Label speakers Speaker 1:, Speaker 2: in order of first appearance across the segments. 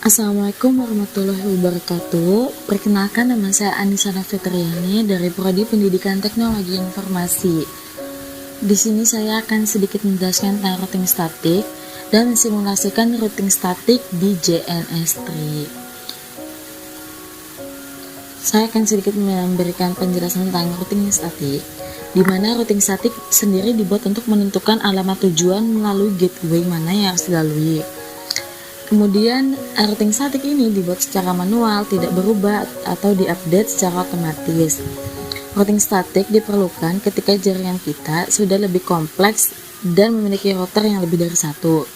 Speaker 1: Assalamualaikum warahmatullahi wabarakatuh. Perkenalkan, nama saya Anissa Fitriani dari Prodi Pendidikan Teknologi Informasi. Di sini saya akan sedikit menjelaskan tentang routing statik dan mensimulasikan routing statik di JNS3. Saya akan sedikit memberikan penjelasan tentang routing statik, di mana routing statik sendiri dibuat untuk menentukan alamat tujuan melalui gateway mana yang harus dilalui. Kemudian routing statik ini dibuat secara manual, tidak berubah atau diupdate secara otomatis. Routing statik diperlukan ketika jaringan kita sudah lebih kompleks dan memiliki router yang lebih dari satu.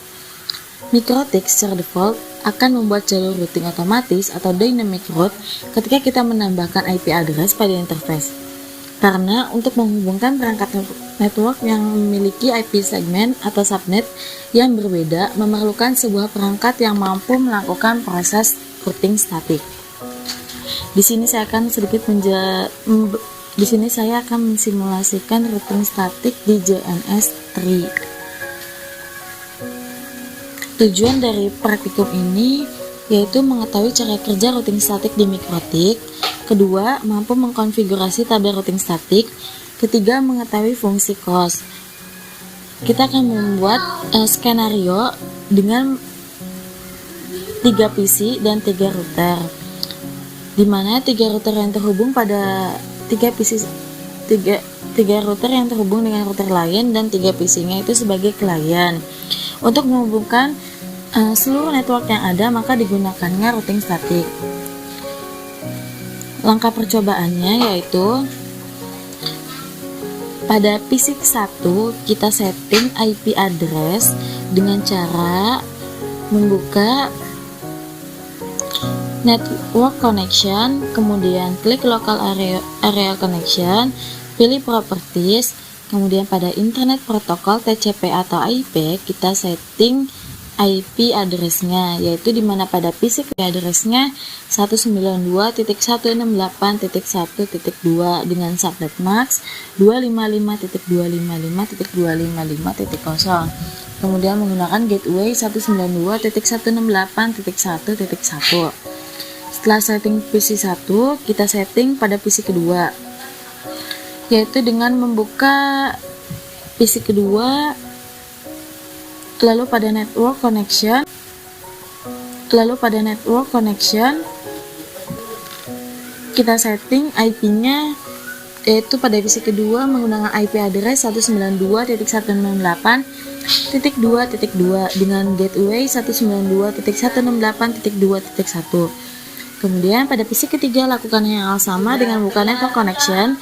Speaker 1: MikroTik secara default akan membuat jalur routing otomatis atau dynamic route ketika kita menambahkan IP address pada interface. Karena untuk menghubungkan perangkat network yang memiliki IP segmen atau subnet yang berbeda memerlukan sebuah perangkat yang mampu melakukan proses routing statik. Di sini saya akan mensimulasikan routing statik di JNS3. Tujuan dari praktikum ini yaitu mengetahui cara kerja routing statik di MikroTik. Kedua, mampu mengkonfigurasi tabel routing statik. Ketiga, mengetahui fungsi COS. Kita akan membuat skenario dengan 3 PC dan 3 router, di mana 3 router yang terhubung pada 3 router yang terhubung dengan router lain dan 3 PC-nya itu sebagai klien. Untuk menghubungkan seluruh network yang ada, maka digunakannya routing statik. Langkah percobaannya yaitu pada PC 1 kita setting IP address dengan cara membuka network connection, kemudian klik local area connection, pilih properties, kemudian pada internet protokol TCP atau IP kita setting IP address-nya, yaitu dimana pada PC address-nya 192.168.1.2 dengan subnet max 255.255.255.0. Kemudian menggunakan gateway 192.168.1.1. Setelah setting PC 1, kita setting pada PC kedua, yaitu dengan membuka PC kedua, lalu pada network connection kita setting IP-nya, yaitu pada PC kedua menggunakan IP address 192.168.2.2 dengan gateway 192.168.2.1. Kemudian pada PC ketiga lakukan hal sama dengan buka network connection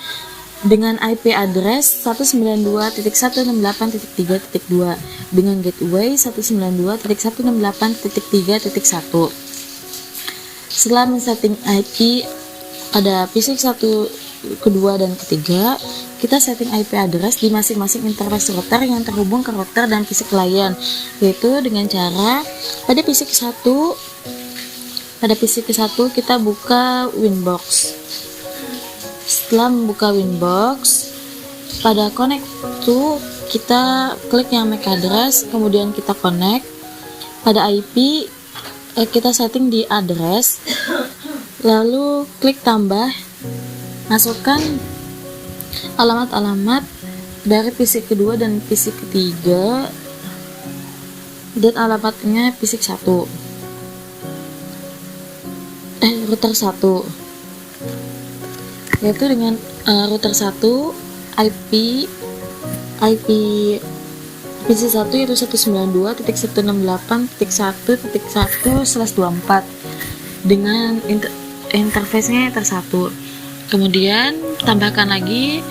Speaker 1: dengan IP address 192.168.3.2 dengan gateway 192.168.3.1. Setelah men-setting IP pada PC 1, kedua, dan ketiga, kita setting IP address di masing-masing interface router yang terhubung ke router dan PC klien, yaitu dengan cara pada PC ke-1 kita buka Winbox. Setelah membuka Winbox, pada connect to kita klik yang MAC address, kemudian kita connect. Pada IP kita setting di address, lalu klik tambah, masukkan alamat-alamat dari PC kedua dan PC ketiga dan alamatnya PC 1, router 1, yaitu dengan router 1 IP PC 1 yaitu 192.168.1.1/24 dengan interface-nya router 1. Kemudian tambahkan lagi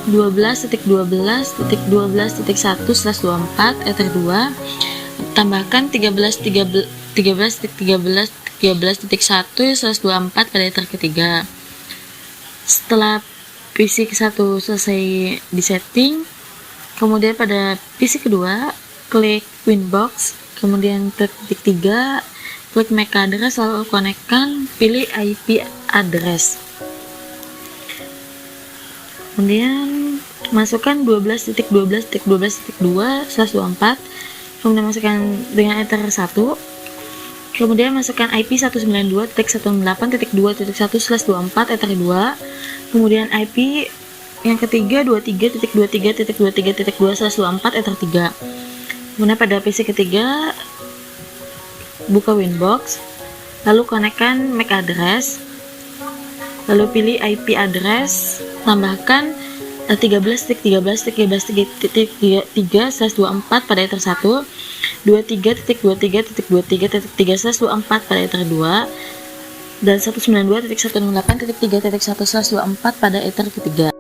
Speaker 1: 12.12.12.1/24 ether 2, tambahkan 13.13.13.1/24 pada ether ketiga. Setelah PC ke-1 selesai disetting, kemudian pada PC kedua klik Winbox, kemudian klik titik 3, klik MAC address, lalu konekkan, pilih IP address, kemudian masukkan 12.12.12.2/24 kemudian masukkan dengan Ether 1, kemudian masukkan IP 192.168.2.1/24 Ether 2, kemudian IP yang ketiga 23.23.23.2/24 Ether 3. Kemudian pada PC ketiga buka Winbox, lalu konekkan MAC address, lalu pilih IP address, tambahkan 13.13.13.3/24 pada Ether 1, 23.23.23.3/24 pada Ether 2, dan 192.168.3.1/24 pada Ether ketiga.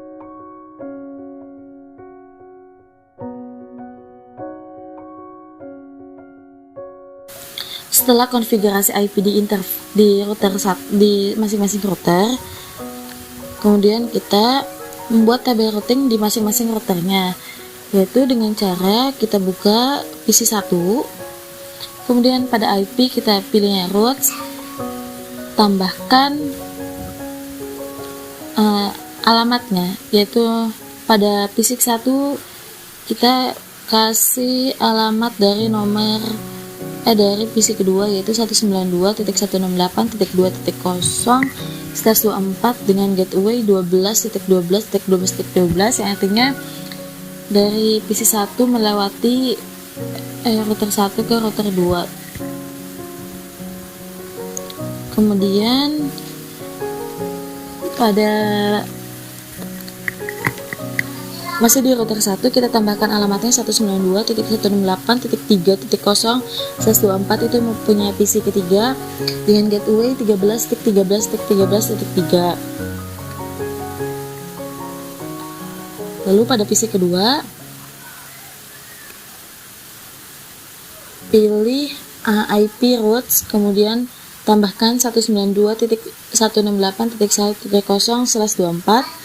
Speaker 1: Setelah konfigurasi IP di router di masing-masing router, kemudian kita membuat tabel routing di masing-masing routernya, yaitu dengan cara kita buka PC 1, kemudian pada IP kita pilihnya root, tambahkan alamatnya, yaitu pada PC 1 kita kasih alamat dari nomor dari PC kedua, yaitu 192.168.2.0/24 dengan gateway 12.12.12.12, yang artinya dari PC 1 melewati router 1 ke router 2. Kemudian pada masih di router 1 kita tambahkan alamatnya 192.168.3.0/24, itu mempunyai PC ketiga dengan gateway 13.13.13.13.3. Lalu pada PC kedua pilih IP routes, kemudian tambahkan 192.168.1.0/24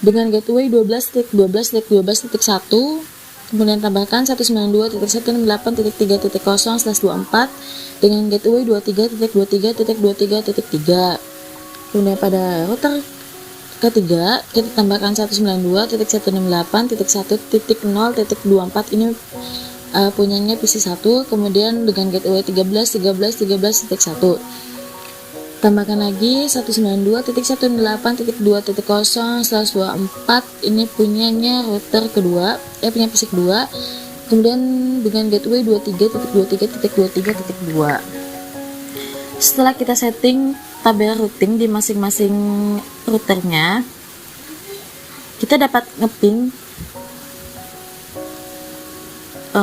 Speaker 1: dengan gateway 12.12.12.12.1, kemudian tambahkan 192.168.3.0/24 dengan gateway 23.23.23.3. Kemudian pada router ketiga kita tambahkan 192.168.1.0.24, ini punyanya PC 1, kemudian dengan gateway 13.13.13.1. Tambahkan lagi 192.168.2.0/24, ini punyanya router kedua, punya PC kedua, kemudian dengan gateway 23.23.23.2. Setelah kita setting tabel routing di masing-masing routernya, kita dapat ngeping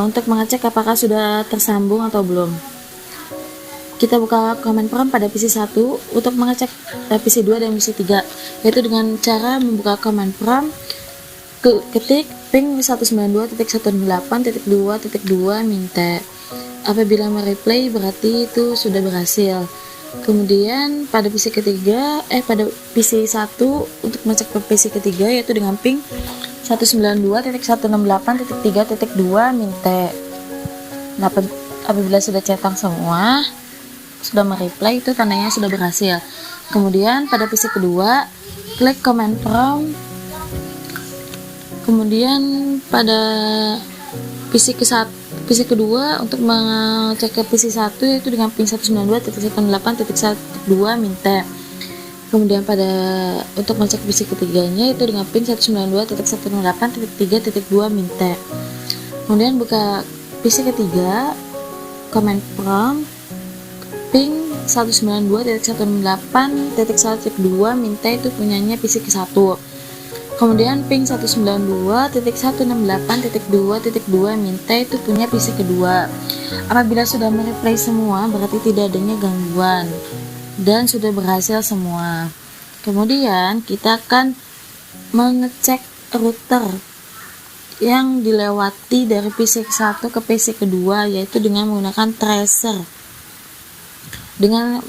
Speaker 1: untuk mengecek apakah sudah tersambung atau belum. Kita buka command prompt pada PC 1 untuk mengecek PC 2 dan PC 3, yaitu dengan cara membuka command prompt, ketik ping 192.168.2.2 minta. Apabila mereplay berarti itu sudah berhasil. Kemudian pada PC ketiga pada PC 1 untuk mengecek ke PC ketiga, yaitu dengan ping 192.168.3.2 minta. Nah, apabila sudah centang semua, sudah mereplay, itu tandanya sudah berhasil. Kemudian pada PC kedua klik command prompt, kemudian pada PC kedua untuk mengecek ke PC 1 yaitu dengan ping 192.168.1.2 minta. Kemudian untuk mengecek PC ketiganya itu dengan ping 192.168.3.2 minta. Kemudian buka PC ketiga, command prompt, ping 192.168.1.2 minta, itu punyanya PC ke-1. Kemudian ping 192.168.2.2 minta, itu punya PC kedua. Apabila sudah mereplay semua berarti tidak adanya gangguan dan sudah berhasil semua. Kemudian kita akan mengecek router yang dilewati dari PC ke-1 ke PC kedua, yaitu dengan menggunakan tracer. Dengan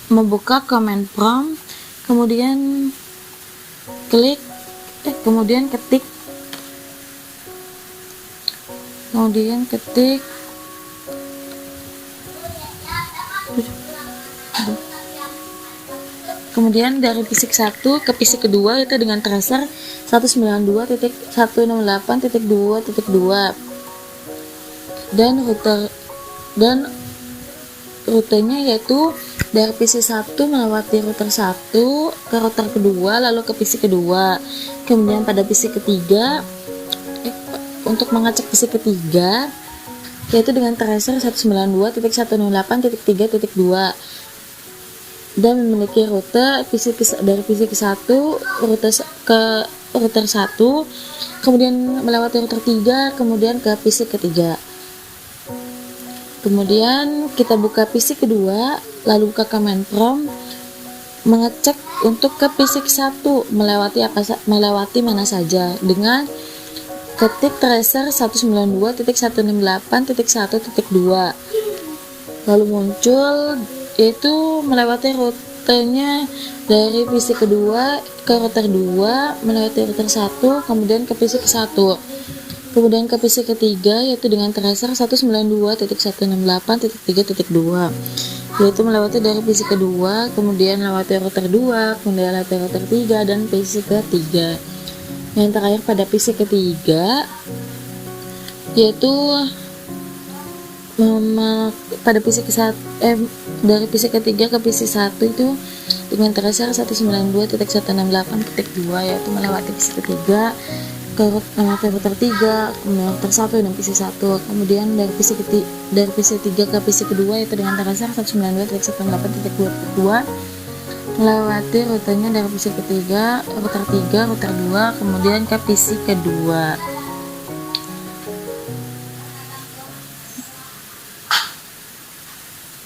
Speaker 1: membuka command prompt, kemudian ketik kemudian dari PC 1 ke PC kedua itu dengan tracer 192.168.2.2. dan rutenya yaitu dari PC 1 melewati router 1 ke router kedua, lalu ke PC kedua. Kemudian pada PC ketiga, untuk mengecek PC ketiga yaitu dengan tracer 192.168.3.2 dan memiliki rute dari PC ke 1 ke router 1, kemudian melewati router 3, kemudian ke PC ketiga. Kemudian kita buka PC kedua, lalu buka command prompt, mengecek untuk ke PC ke 1 melewati mana saja dengan ketik tracer 192.168.1.2, lalu muncul yaitu melewati rutenya dari PC kedua ke router 2, melewati router 1, kemudian ke PC ke 1, kemudian ke PC ketiga yaitu dengan tracer 192.168.3.2, yaitu melewati dari PC kedua, kemudian melewati router 2, kemudian melewati router 3 dan PC ketiga. Yang terakhir pada PC ketiga yaitu pada PC dari PC ketiga ke PC 1 itu dengan tracer 192.168.2, yaitu melewati PC ketiga ke router 3, kemudian router 1 dan PC 1, kemudian dari PC 3 ke PC kedua yaitu dengan tracer 192.168.2, melewati rutenya dari PC ketiga, router 3, router 2, kemudian ke PC kedua.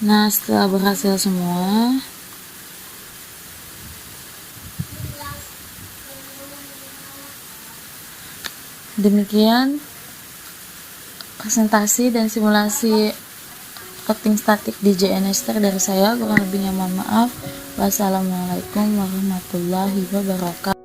Speaker 1: Nah, setelah berhasil semua, demikian presentasi dan simulasi routing statik di JNSTer dari saya. Kurang lebihnya mohon maaf. Wassalamualaikum warahmatullahi wabarakatuh.